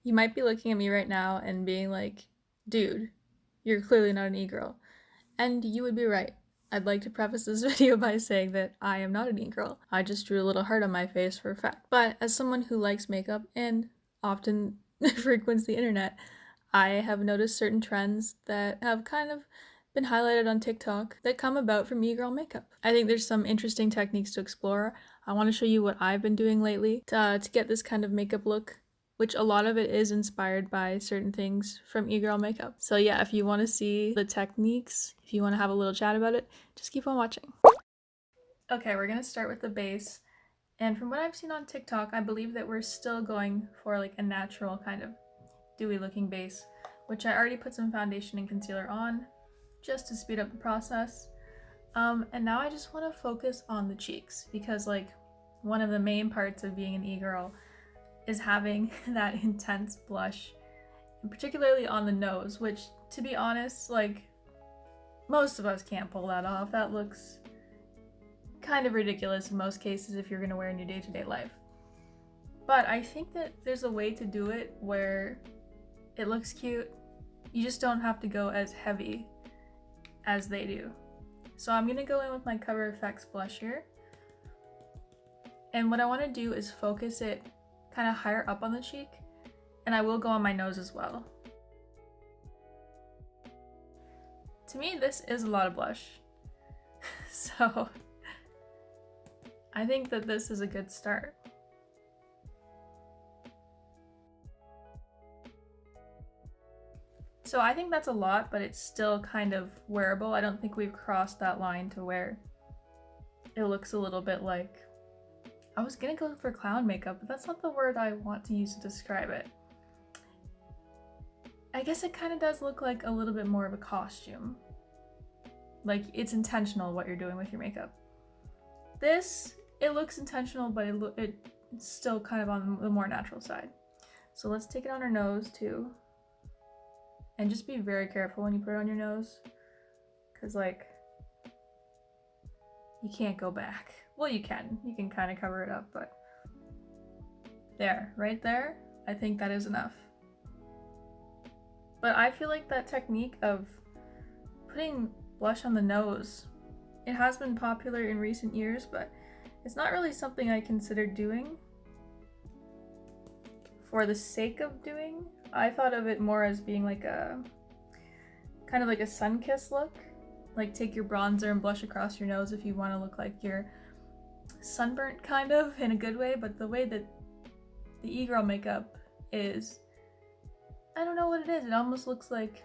You might be looking at me right now and being like, dude, you're clearly not an e-girl. And you would be right. I'd like to preface this video by saying that I am not an e-girl. I just drew a little heart on my face for a fact. But as someone who likes makeup and often frequents the internet, I have noticed certain trends that have kind of been highlighted on TikTok that come about from e-girl makeup. I think there's some interesting techniques to explore. I want to show you what I've been doing lately to get this kind of makeup look, which a lot of it is inspired by certain things from e-girl makeup. So yeah, if you want to see the techniques, if you want to have a little chat about it, just keep on watching. Okay, we're gonna start with the base. And from what I've seen on TikTok, I believe that we're still going for like a natural kind of dewy looking base, which I already put some foundation and concealer on just to speed up the process. And now I just want to focus on the cheeks because like one of the main parts of being an e-girl is having that intense blush, and particularly on the nose, which to be honest, like most of us can't pull that off. That looks kind of ridiculous in most cases if you're gonna wear in your day-to-day life. But I think that there's a way to do it where it looks cute. You just don't have to go as heavy as they do. So I'm gonna go in with my Cover FX blush here. And what I wanna do is focus it kind of higher up on the cheek, and I will go on my nose as well. To me, this is a lot of blush. So I think that this is a good start. So I think that's a lot, but it's still kind of wearable. I don't think we've crossed that line to where it looks a little bit like, I was gonna go for clown makeup, but that's not the word I want to use to describe it. I guess it kind of does look like a little bit more of a costume. Like it's intentional what you're doing with your makeup. This, it looks intentional, but it's still kind of on the more natural side. So let's take it on our nose too. And just be very careful when you put it on your nose, because like, you can't go back. Well, you can kind of cover it up, but there, right there, I think that is enough. But I feel like that technique of putting blush on the nose, it has been popular in recent years, but it's not really something I consider doing for the sake of doing. I thought of it more as being like a kind of like a sun-kissed look. Like take your bronzer and blush across your nose if you want to look like you're sunburnt kind of in a good way, but the way that the e-girl makeup is, I don't know what it is. It almost looks like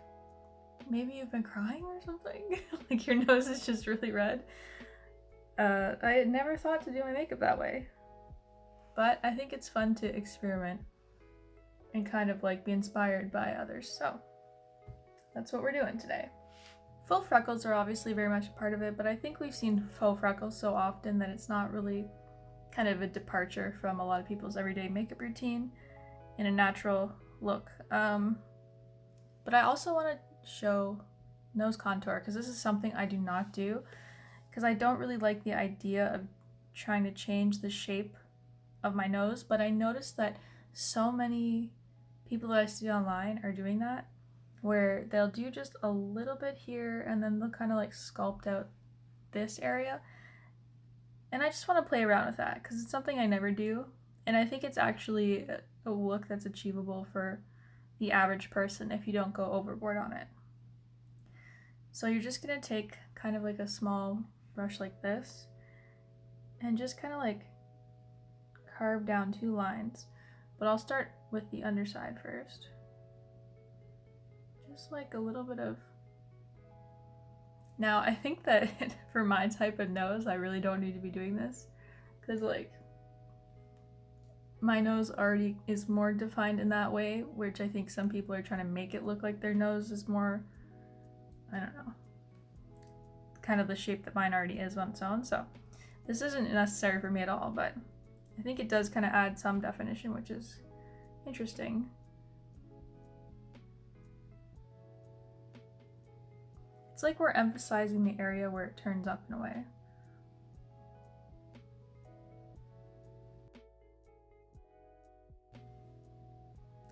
maybe you've been crying or something. Like your nose is just really red. I had never thought to do my makeup that way, but I think it's fun to experiment and kind of like be inspired by others. So that's what we're doing today. Faux freckles are obviously very much a part of it, but I think we've seen faux freckles so often that it's not really kind of a departure from a lot of people's everyday makeup routine in a natural look. But I also want to show nose contour because this is something I do not do because I don't really like the idea of trying to change the shape of my nose, but I noticed that so many people that I see online are doing that, where they'll do just a little bit here and then they'll kind of like sculpt out this area. And I just want to play around with that because it's something I never do. And I think it's actually a look that's achievable for the average person if you don't go overboard on it. So you're just going to take kind of like a small brush like this and just kind of like carve down two lines. But I'll start with the underside first. Just like a little bit of... Now, I think that for my type of nose, I really don't need to be doing this. Because like, my nose already is more defined in that way, which I think some people are trying to make it look like their nose is more, I don't know, kind of the shape that mine already is on its own. So this isn't necessary for me at all, but I think it does kind of add some definition, which is interesting. It's like we're emphasizing the area where it turns up in a way.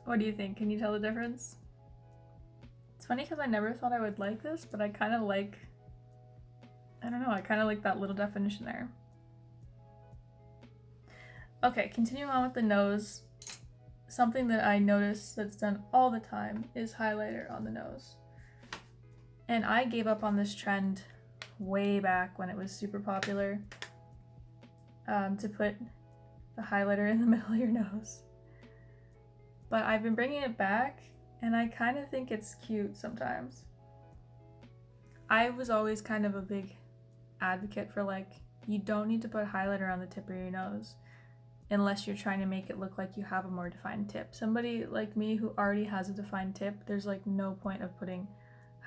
What do you think? Can you tell the difference? It's funny because I never thought I would like this, but I kind of like, I don't know, I kind of like that little definition there. Okay, continuing on with the nose. Something that I notice that's done all the time is highlighter on the nose. And I gave up on this trend way back when it was super popular, to put the highlighter in the middle of your nose. But I've been bringing it back, and I kind of think it's cute sometimes. I was always kind of a big advocate for, like, you don't need to put highlighter on the tip of your nose unless you're trying to make it look like you have a more defined tip. Somebody like me who already has a defined tip, there's like no point of putting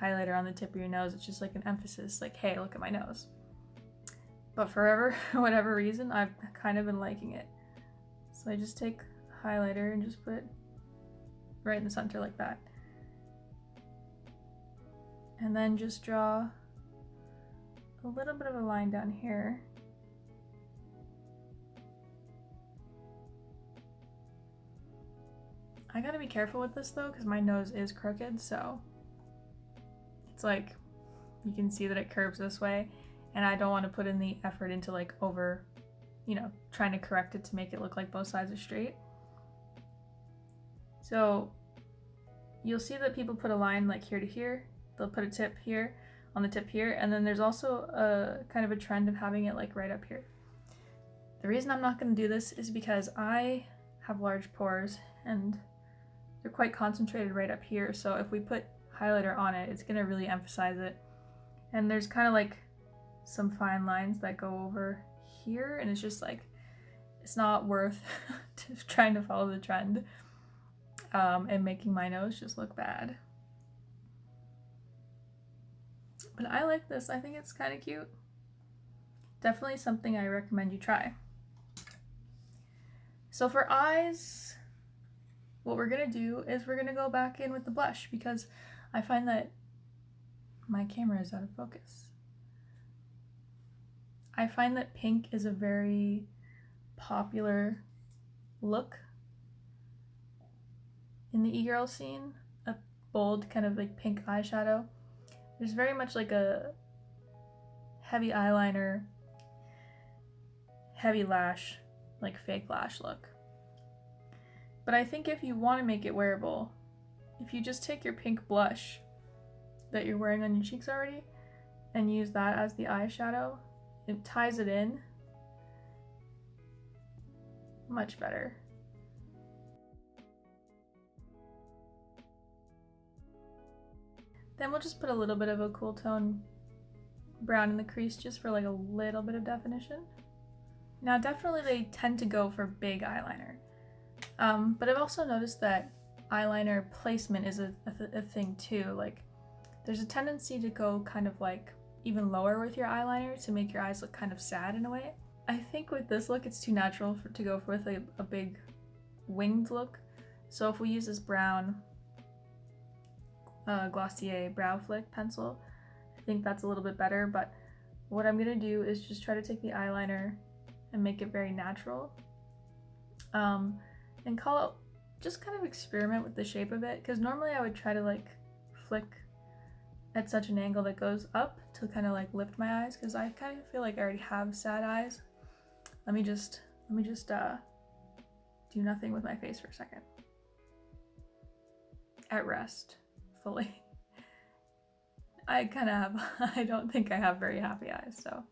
highlighter on the tip of your nose. It's just like an emphasis, like, hey, look at my nose. But for whatever reason, I've kind of been liking it. So I just take highlighter and just put it right in the center like that. And then just draw a little bit of a line down here. I gotta be careful with this though, because my nose is crooked, so it's like, you can see that it curves this way, and I don't want to put in the effort into like over, trying to correct it to make it look like both sides are straight. So you'll see that people put a line like here to here, they'll put a tip here, on the tip here, and then there's also a kind of a trend of having it like right up here. The reason I'm not going to do this is because I have large pores and they're quite concentrated right up here, so if we put highlighter on it, it's going to really emphasize it. And there's kind of like some fine lines that go over here, and it's just like, it's not worth trying to follow the trend and making my nose just look bad. But I like this. I think it's kind of cute. Definitely something I recommend you try. So for eyes, what we're gonna do is we're gonna go back in with the blush, because I find that my camera is out of focus. I find that pink is a very popular look in the e-girl scene, a bold kind of like pink eyeshadow. There's very much like a heavy eyeliner, heavy lash, like fake lash look. But I think if you want to make it wearable, if you just take your pink blush that you're wearing on your cheeks already and use that as the eyeshadow, it ties it in much better. Then we'll just put a little bit of a cool tone brown in the crease just for like a little bit of definition. Now definitely they tend to go for big eyeliner. But I've also noticed that eyeliner placement is a thing too. Like, there's a tendency to go kind of like even lower with your eyeliner to make your eyes look kind of sad in a way. I think with this look it's too natural to go with a big winged look. So if we use this brown Glossier Brow Flick pencil, I think that's a little bit better. But what I'm gonna do is just try to take the eyeliner and make it very natural. And call it, just kind of experiment with the shape of it, because normally I would try to like flick at such an angle that goes up to kind of like lift my eyes, because I kind of feel like I already have sad eyes. Let me just do nothing with my face for a second. At rest, fully. I don't think I have very happy eyes, so.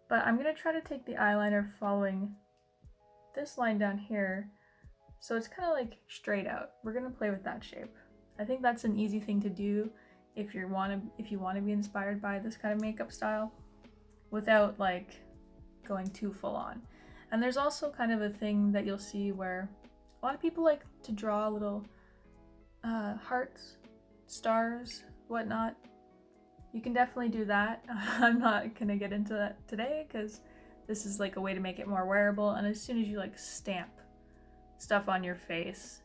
But I'm gonna try to take the eyeliner following this line down here, so it's kind of like straight out. We're gonna play with that shape. I think that's an easy thing to do if you want to be inspired by this kind of makeup style without like going too full on. And there's also kind of a thing that you'll see where a lot of people like to draw little hearts, stars, whatnot. You can definitely do that. I'm not gonna get into that today because this is like a way to make it more wearable, and as soon as you like stamp stuff on your face,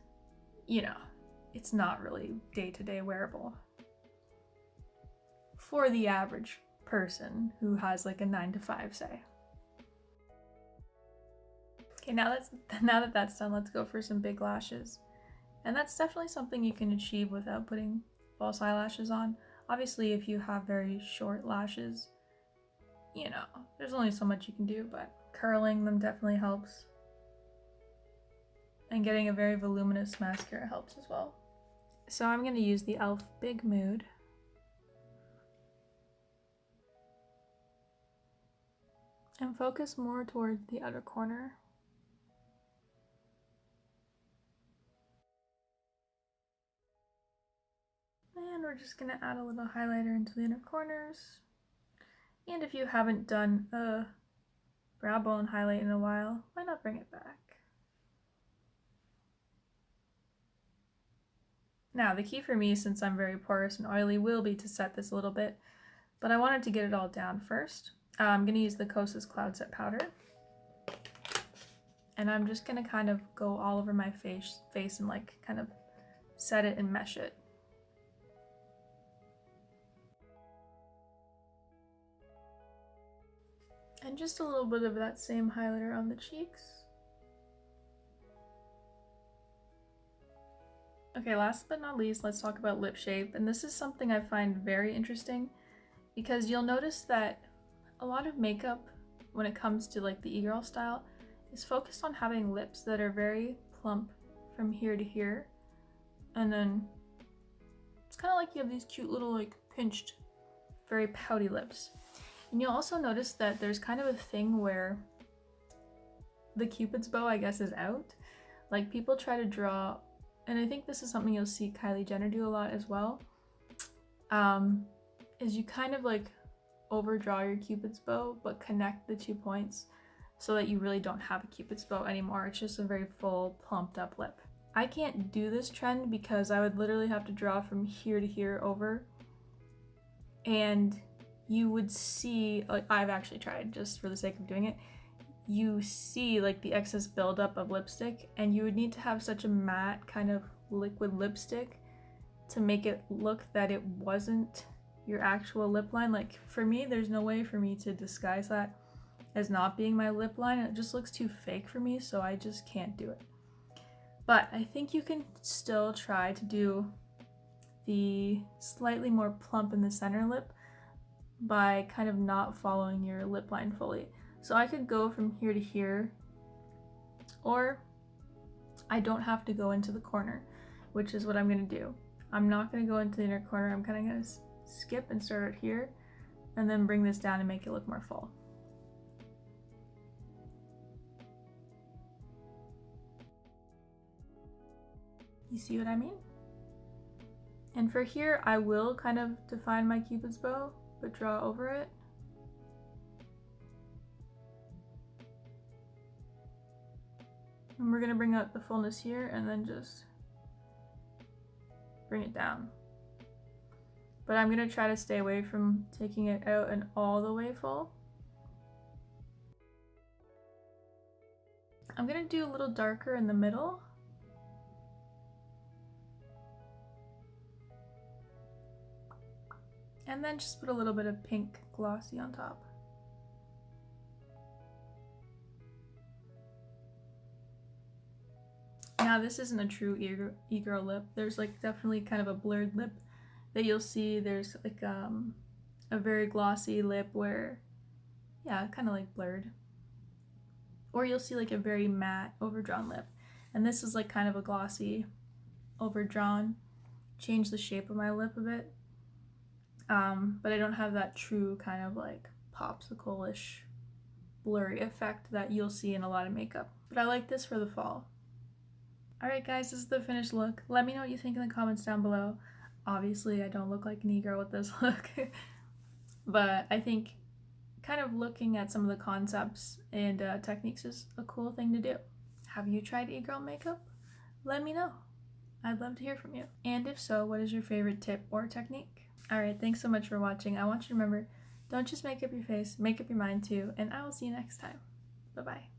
it's not really day-to-day wearable for the average person who has like a 9 to 5, say. Okay, now that that's done, let's go for some big lashes. And that's definitely something you can achieve without putting false eyelashes on. Obviously, if you have very short lashes, you know, there's only so much you can do, but curling them definitely helps. And getting a very voluminous mascara helps as well. So I'm going to use the e.l.f. Big Mood. And focus more toward the outer corner. And we're just going to add a little highlighter into the inner corners. And if you haven't done a brow bone highlight in a while, why not bring it back? Now, the key for me, since I'm very porous and oily, will be to set this a little bit, but I wanted to get it all down first. I'm going to use the Kosas Cloud Set Powder. And I'm just going to kind of go all over my face and like kind of set it and mesh it. And just a little bit of that same highlighter on the cheeks. Okay, last but not least, let's talk about lip shape. And this is something I find very interesting because you'll notice that a lot of makeup, when it comes to like the EGirl style, is focused on having lips that are very plump from here to here. And then it's kind of like you have these cute little like pinched, very pouty lips. And you'll also notice that there's kind of a thing where the Cupid's bow, I guess, is out. Like people try to draw, and I think this is something you'll see Kylie Jenner do a lot as well, is you kind of like overdraw your Cupid's bow, but connect the 2 points so that you really don't have a Cupid's bow anymore. It's just a very full, plumped up lip. I can't do this trend because I would literally have to draw from here to here over, and you would see, like I've actually tried just for the sake of doing it, you see like the excess buildup of lipstick, and you would need to have such a matte kind of liquid lipstick to make it look that it wasn't your actual lip line. Like for me, there's no way for me to disguise that as not being my lip line. It just looks too fake for me, so I just can't do it. But I think you can still try to do the slightly more plump in the center lip by kind of not following your lip line fully. So I could go from here to here, or I don't have to go into the corner, which is what I'm going to do. I'm not going to go into the inner corner. I'm kind of going to skip and start it here and then bring this down and make it look more full. You see what I mean? And for here, I will kind of define my Cupid's bow, but draw over it. And we're gonna bring out the fullness here and then just bring it down. But I'm gonna try to stay away from taking it out and all the way full. I'm gonna do a little darker in the middle. And then just put a little bit of pink glossy on top. Now this isn't a true e-girl lip. There's like definitely kind of a blurred lip that you'll see. There's like a very glossy lip where, yeah, kind of like blurred. Or you'll see like a very matte overdrawn lip. And this is like kind of a glossy overdrawn. Change the shape of my lip a bit. But I don't have that true kind of like popsicle-ish blurry effect that you'll see in a lot of makeup. But I like this for the fall. Alright guys, this is the finished look. Let me know what you think in the comments down below. Obviously I don't look like an e-girl with this look, but I think kind of looking at some of the concepts and techniques is a cool thing to do. Have you tried e-girl makeup? Let me know. I'd love to hear from you. And if so, what is your favorite tip or technique? Alright, thanks so much for watching. I want you to remember, don't just make up your face, make up your mind too, and I will see you next time. Bye-bye.